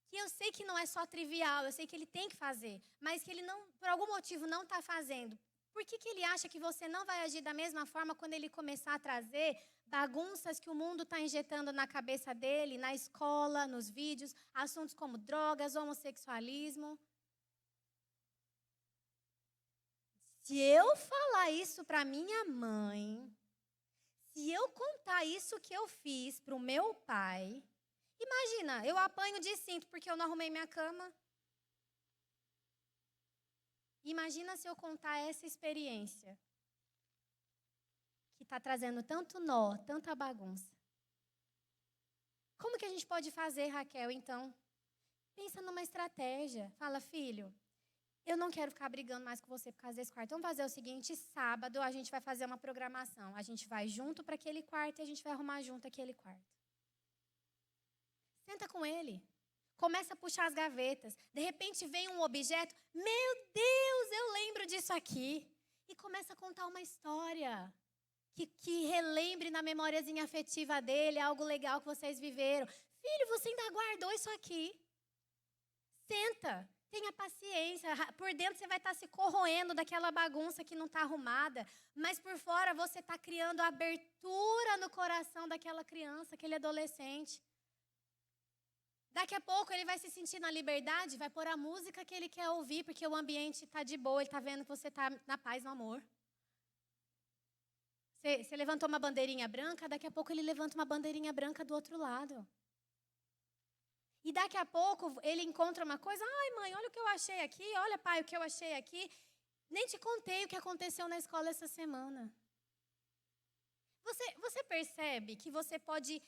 que eu sei que não é só trivial, eu sei que ele tem que fazer, mas que ele não, por algum motivo não está fazendo, por que ele acha que você não vai agir da mesma forma quando ele começar a trazer bagunças que o mundo está injetando na cabeça dele, na escola, nos vídeos, assuntos como drogas, homossexualismo? Se eu falar isso para minha mãe, se eu contar isso que eu fiz para o meu pai, imagina, eu apanho de cinto porque eu não arrumei minha cama. Imagina se eu contar essa experiência que está trazendo tanto nó, tanta bagunça. Como que a gente pode fazer, Raquel, então? Pensa numa estratégia. Fala, filho, eu não quero ficar brigando mais com você por causa desse quarto. Vamos fazer o seguinte, sábado a gente vai fazer uma programação. A gente vai junto para aquele quarto e a gente vai arrumar junto aquele quarto. Senta com ele. Começa a puxar as gavetas. De repente vem um objeto. Meu Deus, eu lembro disso aqui. E começa a contar uma história que relembre na memóriazinha afetiva dele algo legal que vocês viveram. Filho, você ainda guardou isso aqui. Senta, tenha paciência. Por dentro você vai estar se corroendo daquela bagunça que não está arrumada. Mas por fora você está criando abertura no coração daquela criança, aquele adolescente. Daqui a pouco ele vai se sentir na liberdade, vai pôr a música que ele quer ouvir, porque o ambiente está de boa, ele está vendo que você está na paz, no amor. Você levantou uma bandeirinha branca, daqui a pouco ele levanta uma bandeirinha branca do outro lado. E daqui a pouco ele encontra uma coisa, ai mãe, olha o que eu achei aqui, olha pai, o que eu achei aqui. Nem te contei o que aconteceu na escola essa semana. Você percebe que você pode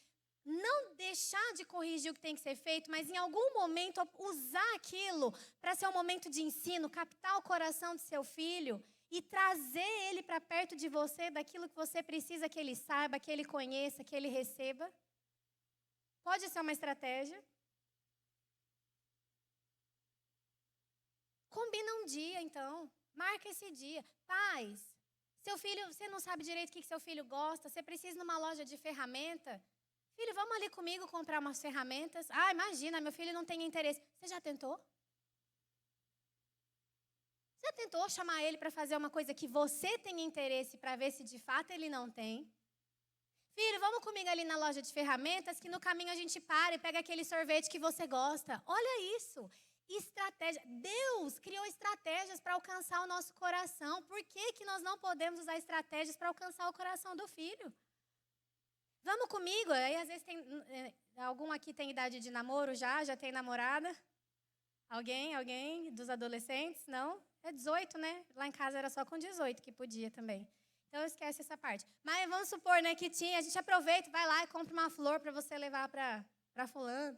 não deixar de corrigir o que tem que ser feito, mas em algum momento usar aquilo para ser um momento de ensino, captar o coração do seu filho e trazer ele para perto de você daquilo que você precisa que ele saiba, que ele conheça, que ele receba? Pode ser uma estratégia. Combina um dia, então. Marca esse dia. Pais, seu filho, você não sabe direito o que seu filho gosta, você precisa ir numa loja de ferramenta. Filho, vamos ali comigo comprar umas ferramentas. Ah, imagina, meu filho não tem interesse. Você já tentou? Você já tentou chamar ele para fazer uma coisa que você tem interesse para ver se de fato ele não tem? Filho, vamos comigo ali na loja de ferramentas que no caminho a gente para e pega aquele sorvete que você gosta. Olha isso. Estratégia. Deus criou estratégias para alcançar o nosso coração. Por que nós não podemos usar estratégias para alcançar o coração do filho? Vamos comigo? Aí às vezes tem... algum aqui tem idade de namoro já tem namorada? Alguém dos adolescentes? Não? É 18, né? Lá em casa era só com 18 que podia também. Então esquece essa parte. Mas vamos supor, né, que tinha, a gente aproveita, vai lá e compra uma flor para você levar para fulano.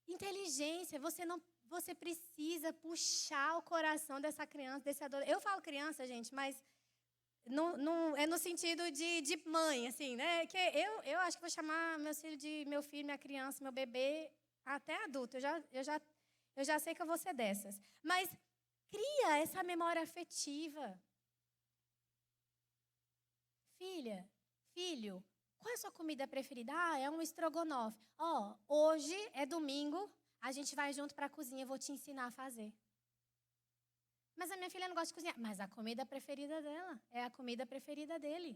Inteligência, você precisa puxar o coração dessa criança, desse adolescente. Eu falo criança, gente, mas não é no sentido de mãe, assim, né? Que eu acho que vou chamar meu filho, minha criança, meu bebê, até adulto. Eu já sei que eu vou ser dessas. Mas cria essa memória afetiva. Filho, qual é a sua comida preferida? Ah, é um estrogonofe. Hoje é domingo, a gente vai junto para a cozinha, eu vou te ensinar a fazer. Mas a minha filha não gosta de cozinhar. Mas a comida preferida dela é a comida preferida dele.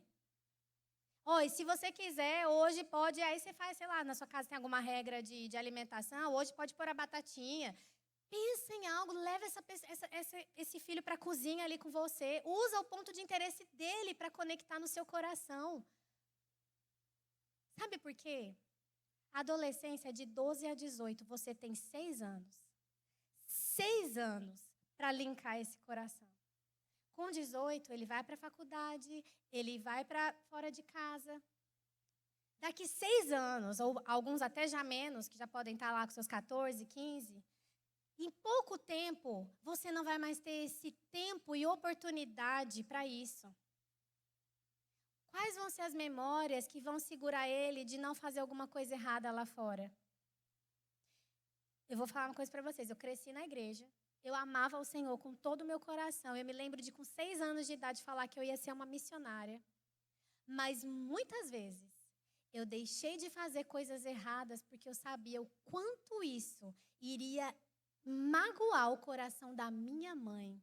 E se você quiser, hoje pode... Aí você faz, sei lá, na sua casa tem alguma regra de alimentação, hoje pode pôr a batatinha. Pensa em algo, leva esse filho para a cozinha ali com você. Usa o ponto de interesse dele para conectar no seu coração. Sabe por quê? Adolescência é de 12 a 18, você tem 6 anos. 6 anos para linkar esse coração. Com 18, ele vai para a faculdade, ele vai para fora de casa. Daqui 6 anos, ou alguns até já menos, que já podem estar lá com seus 14, 15, em pouco tempo, você não vai mais ter esse tempo e oportunidade para isso. Quais vão ser as memórias que vão segurar ele de não fazer alguma coisa errada lá fora? Eu vou falar uma coisa para vocês. Eu cresci na igreja. Eu amava o Senhor com todo o meu coração. Eu me lembro de, com 6 anos de idade, falar que eu ia ser uma missionária. Mas, muitas vezes, eu deixei de fazer coisas erradas porque eu sabia o quanto isso iria magoar o coração da minha mãe.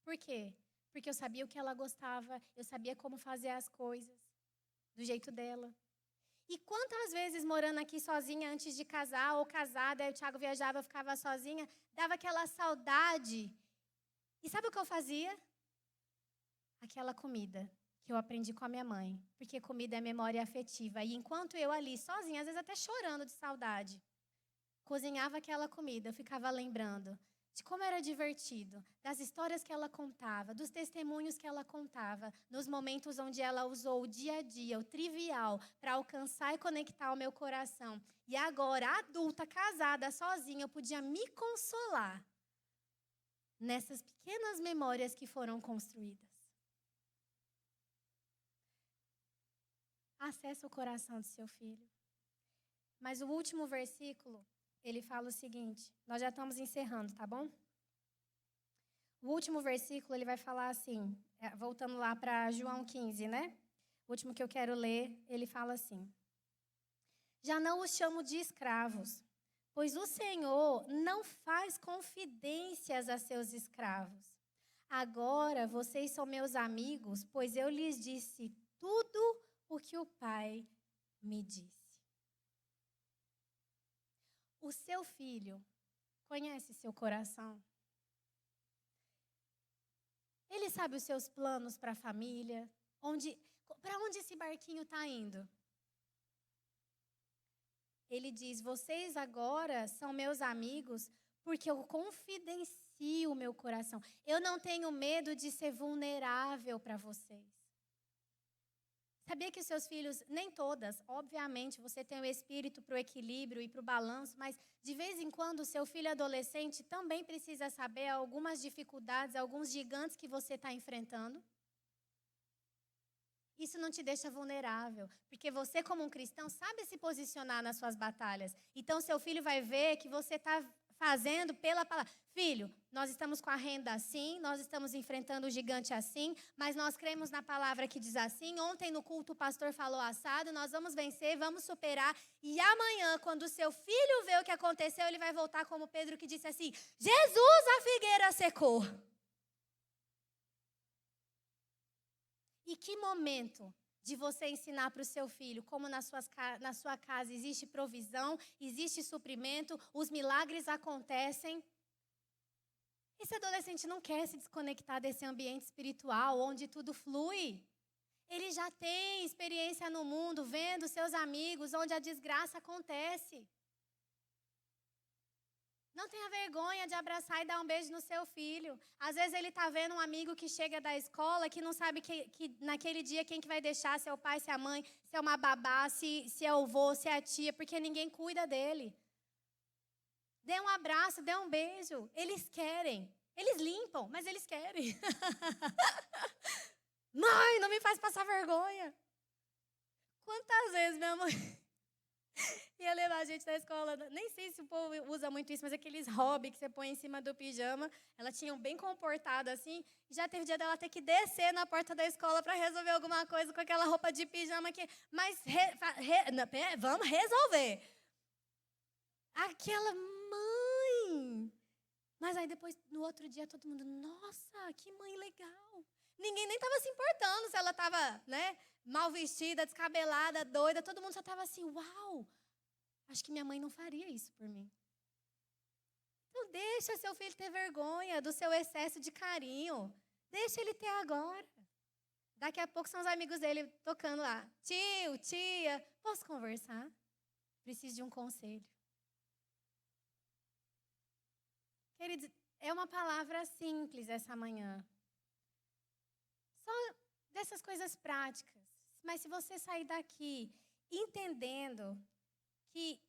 Por quê? Porque eu sabia o que ela gostava, eu sabia como fazer as coisas, do jeito dela. E quantas vezes, morando aqui sozinha antes de casar, ou casada, aí o Thiago viajava, eu ficava sozinha, dava aquela saudade. E sabe o que eu fazia? Aquela comida que eu aprendi com a minha mãe. Porque comida é memória afetiva. E enquanto eu ali, sozinha, às vezes até chorando de saudade, cozinhava aquela comida, eu ficava lembrando de como era divertido, das histórias que ela contava, dos testemunhos que ela contava, nos momentos onde ela usou o dia a dia, o trivial, para alcançar e conectar o meu coração. E agora, adulta, casada, sozinha, eu podia me consolar nessas pequenas memórias que foram construídas. Acessa o coração do seu filho. Mas o último versículo, ele fala o seguinte, nós já estamos encerrando, tá bom? O último versículo, ele vai falar assim, voltando lá para João 15, né? O último que eu quero ler, ele fala assim: já não os chamo de escravos, pois o Senhor não faz confidências a seus escravos. Agora vocês são meus amigos, pois eu lhes disse tudo o que o Pai me disse. O seu filho conhece seu coração? Ele sabe os seus planos para a família? Para onde esse barquinho está indo? Ele diz, vocês agora são meus amigos porque eu confidencio o meu coração. Eu não tenho medo de ser vulnerável para vocês. Sabia que os seus filhos, nem todas, obviamente, você tem o espírito para o equilíbrio e para o balanço, mas de vez em quando o seu filho adolescente também precisa saber algumas dificuldades, alguns gigantes que você está enfrentando. Isso não te deixa vulnerável, porque você, como um cristão, sabe se posicionar nas suas batalhas. Então, seu filho vai ver que você está fazendo pela palavra. Filho, nós estamos com a renda assim, nós estamos enfrentando o gigante assim, mas nós cremos na palavra que diz assim. Ontem no culto o pastor falou assado, nós vamos vencer, vamos superar. E amanhã, quando o seu filho vê o que aconteceu, ele vai voltar como Pedro que disse assim, Jesus, a figueira secou. E que momento de você ensinar para o seu filho como na sua casa existe provisão, existe suprimento, os milagres acontecem. Esse adolescente não quer se desconectar desse ambiente espiritual onde tudo flui. Ele já tem experiência no mundo, vendo seus amigos, onde a desgraça acontece. Não tenha vergonha de abraçar e dar um beijo no seu filho. Às vezes ele está vendo um amigo que chega da escola, que não sabe que naquele dia quem que vai deixar, se é o pai, se é a mãe, se é uma babá, se é o avô, se é a tia, porque ninguém cuida dele. Dê um abraço, dê um beijo. Eles querem. Eles limpam, mas eles querem. Mãe, não me faz passar vergonha. Quantas vezes minha mãe ia levar a gente na escola, nem sei se o povo usa muito isso, mas aqueles hobby que você põe em cima do pijama, ela tinha um bem comportada assim, e já teve dia dela ter que descer na porta da escola para resolver alguma coisa com aquela roupa de pijama que, mas vamos resolver. Aquela mãe. Mas aí depois, no outro dia, todo mundo, nossa, que mãe legal. Ninguém nem estava se importando se ela estava, né, mal vestida, descabelada, doida. Todo mundo só estava assim, uau, acho que minha mãe não faria isso por mim. Então, deixa seu filho ter vergonha do seu excesso de carinho. Deixa ele ter agora. Daqui a pouco são os amigos dele tocando lá. Tio, tia, posso conversar? Preciso de um conselho. Queridos, é uma palavra simples essa manhã. Só dessas coisas práticas. Mas se você sair daqui entendendo que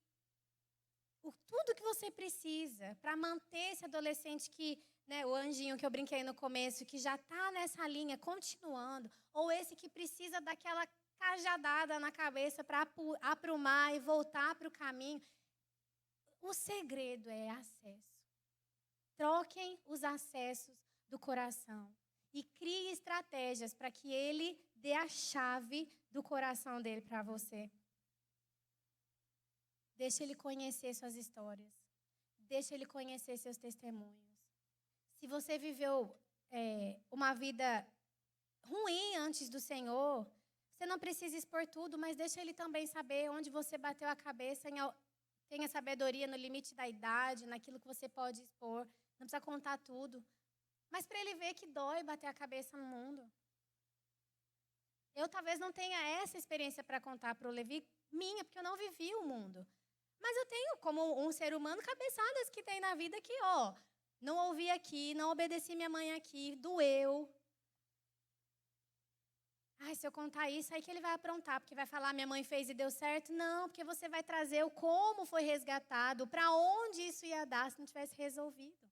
tudo que você precisa para manter esse adolescente que, o anjinho que eu brinquei no começo, que já está nessa linha, continuando, ou esse que precisa daquela cajadada na cabeça para aprumar e voltar para o caminho, o segredo é acesso. Troquem os acessos do coração e criem estratégias para que ele dê a chave do coração dele para você. Deixa ele conhecer suas histórias. Deixa ele conhecer seus testemunhos. Se você viveu uma vida ruim antes do Senhor, você não precisa expor tudo, mas deixa ele também saber onde você bateu a cabeça. Tenha sabedoria no limite da idade, naquilo que você pode expor. Não precisa contar tudo. Mas para ele ver que dói bater a cabeça no mundo. Eu talvez não tenha essa experiência para contar para o Levi, minha, porque eu não vivi o mundo. Mas eu tenho, como um ser humano, cabeçadas que tem na vida que, não ouvi aqui, não obedeci minha mãe aqui, doeu. Ai, se eu contar isso, aí que ele vai aprontar, porque vai falar, minha mãe fez e deu certo. Não, porque você vai trazer o como foi resgatado, para onde isso ia dar se não tivesse resolvido.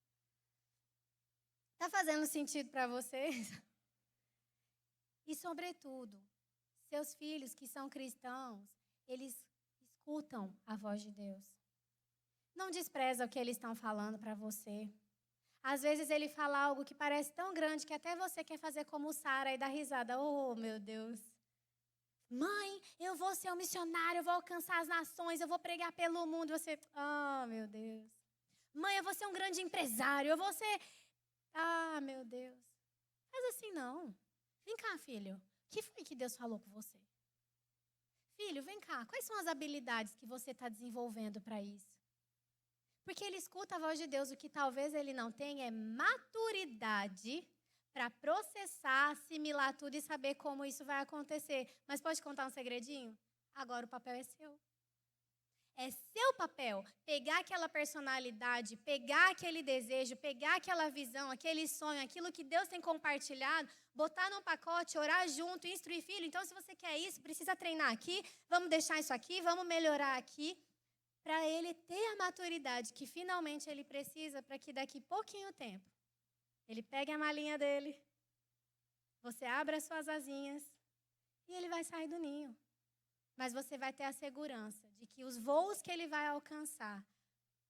Está fazendo sentido para vocês? E, sobretudo, seus filhos que são cristãos, eles escutam a voz de Deus. Não despreza o que eles estão falando para você. Às vezes ele fala algo que parece tão grande que até você quer fazer como Sara e dar risada. Oh, meu Deus. Mãe, eu vou ser um missionário, eu vou alcançar as nações, eu vou pregar pelo mundo. E você, meu Deus. Mãe, eu vou ser um grande empresário, eu vou ser... meu Deus. Faz assim não. Vem cá, filho. O que foi que Deus falou com você? Filho, vem cá. Quais são as habilidades que você está desenvolvendo para isso? Porque ele escuta a voz de Deus. O que talvez ele não tenha é maturidade para processar, assimilar tudo e saber como isso vai acontecer. Mas pode contar um segredinho? Agora o papel é seu. É seu papel pegar aquela personalidade, pegar aquele desejo, pegar aquela visão, aquele sonho, aquilo que Deus tem compartilhado, botar num pacote, orar junto, instruir filho. Então, se você quer isso, precisa treinar aqui, vamos deixar isso aqui, vamos melhorar aqui, para ele ter a maturidade que finalmente ele precisa para que daqui pouquinho tempo ele pegue a malinha dele, você abra as suas asinhas e ele vai sair do ninho. Mas você vai ter a segurança de que os voos que ele vai alcançar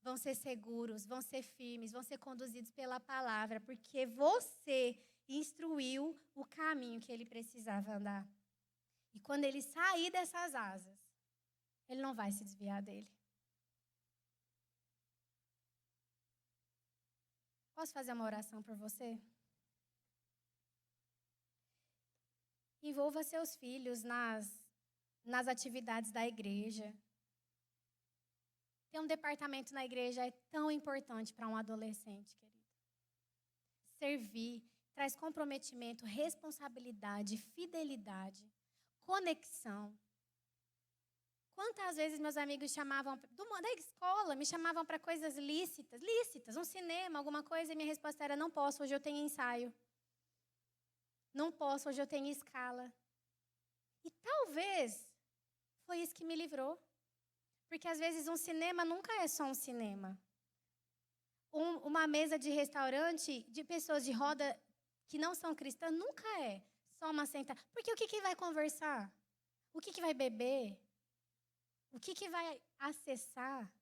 vão ser seguros, vão ser firmes, vão ser conduzidos pela palavra, porque você instruiu o caminho que ele precisava andar. E quando ele sair dessas asas, ele não vai se desviar dele. Posso fazer uma oração por você? Envolva seus filhos nas atividades da igreja. Ter um departamento na igreja é tão importante para um adolescente, querido. Servir traz comprometimento, responsabilidade, fidelidade, conexão. Quantas vezes meus amigos chamavam, da escola, me chamavam para coisas lícitas, um cinema, alguma coisa, e minha resposta era, não posso, hoje eu tenho ensaio. Não posso, hoje eu tenho escala. E talvez foi isso que me livrou. Porque às vezes um cinema nunca é só um cinema. Uma mesa de restaurante de pessoas de roda que não são cristãs nunca é só uma sentada. Porque o que vai conversar? O que vai beber? O que vai acessar?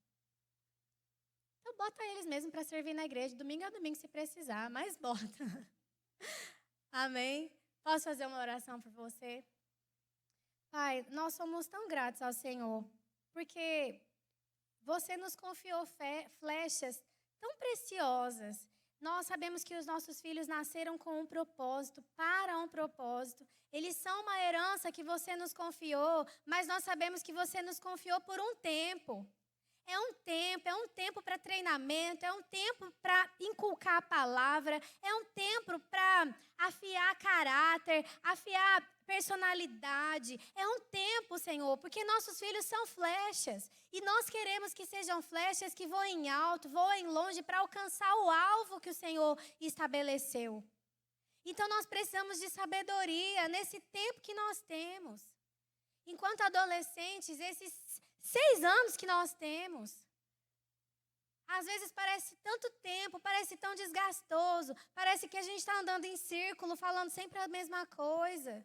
Então bota eles mesmo para servir na igreja. Domingo a domingo se precisar, mas bota. Amém? Posso fazer uma oração por você? Pai, nós somos tão gratos ao Senhor, porque você nos confiou flechas tão preciosas. Nós sabemos que os nossos filhos nasceram com um propósito, para um propósito. Eles são uma herança que você nos confiou, mas nós sabemos que você nos confiou por um tempo. É um tempo para treinamento, é um tempo para inculcar a palavra, é um tempo para afiar caráter, afiar personalidade. É um tempo, Senhor, porque nossos filhos são flechas e nós queremos que sejam flechas que voem alto, voem longe para alcançar o alvo que o Senhor estabeleceu. Então nós precisamos de sabedoria nesse tempo que nós temos. Enquanto adolescentes, esses 6 anos que nós temos, às vezes parece tanto tempo, parece tão desgastoso, parece que a gente está andando em círculo, falando sempre a mesma coisa.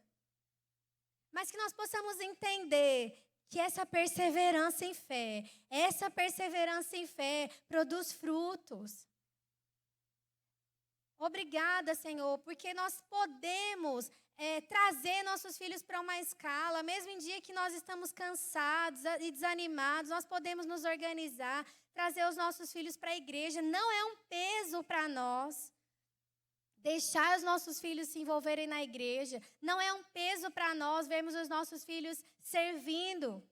Mas que nós possamos entender que essa perseverança em fé produz frutos. Obrigada, Senhor, porque nós podemos trazer nossos filhos para uma escala, mesmo em dia que nós estamos cansados e desanimados, nós podemos nos organizar, trazer os nossos filhos para a igreja. Não é um peso para nós deixar os nossos filhos se envolverem na igreja. Não é um peso para nós vermos os nossos filhos servindo.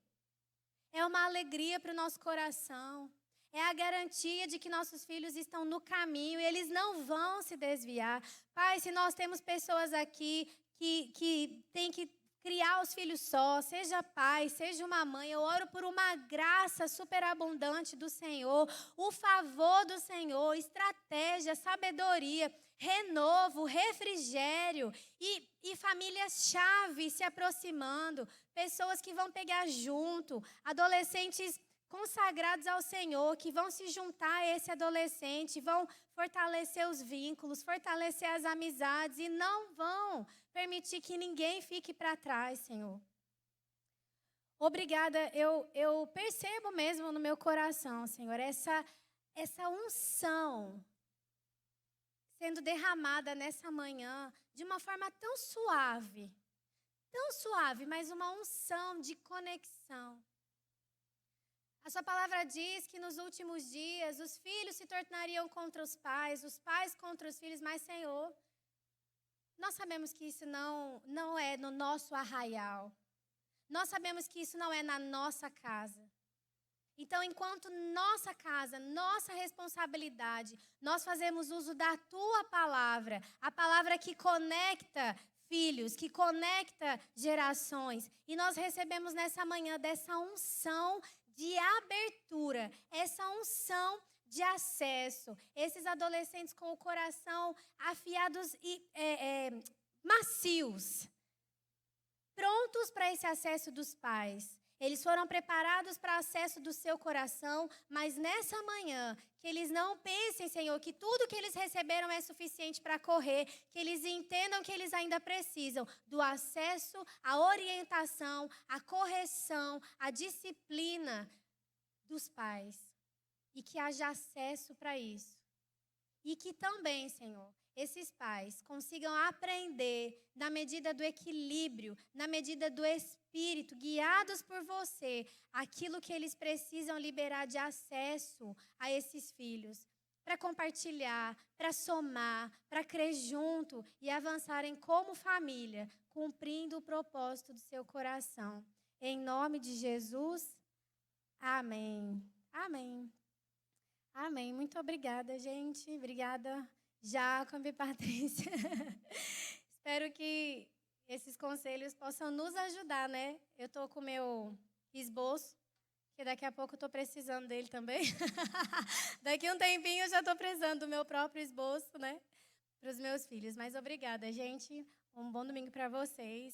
É uma alegria para o nosso coração. É a garantia de que nossos filhos estão no caminho e eles não vão se desviar. Pai, se nós temos pessoas aqui que têm que criar os filhos só, seja pai, seja uma mãe, eu oro por uma graça superabundante do Senhor, o favor do Senhor, estratégia, sabedoria, renovo, refrigério e famílias-chave se aproximando, pessoas que vão pegar junto, adolescentes consagrados ao Senhor, que vão se juntar a esse adolescente, vão fortalecer os vínculos, fortalecer as amizades e não vão permitir que ninguém fique para trás, Senhor. Obrigada, eu percebo mesmo no meu coração, Senhor, essa unção sendo derramada nessa manhã de uma forma tão suave, mas uma unção de conexão. A sua palavra diz que nos últimos dias os filhos se tornariam contra os pais contra os filhos, mas, Senhor, nós sabemos que isso não é no nosso arraial. Nós sabemos que isso não é na nossa casa. Então, enquanto nossa casa, nossa responsabilidade, nós fazemos uso da Tua palavra, a palavra que conecta filhos, que conecta gerações, e nós recebemos nessa manhã dessa unção de abertura, essa unção de acesso. Esses adolescentes com o coração afiados e macios, prontos para esse acesso dos pais. Eles foram preparados para acesso do seu coração, mas nessa manhã, que eles não pensem, Senhor, que tudo que eles receberam é suficiente para correr, que eles entendam que eles ainda precisam do acesso, à orientação, à correção, à disciplina dos pais. E que haja acesso para isso. E que também, Senhor, esses pais consigam aprender na medida do equilíbrio, na medida do Espírito, guiados por você, aquilo que eles precisam liberar de acesso a esses filhos, para compartilhar, para somar, para crer junto e avançarem como família, cumprindo o propósito do seu coração. Em nome de Jesus, amém. Amém. Amém. Muito obrigada, gente. Obrigada, Jacob e Patrícia. Espero que esses conselhos possam nos ajudar, né? Eu estou com o meu esboço, que daqui a pouco eu estou precisando dele também. Daqui a um tempinho eu já estou precisando do meu próprio esboço, né? Para os meus filhos. Mas obrigada, gente. Um bom domingo para vocês.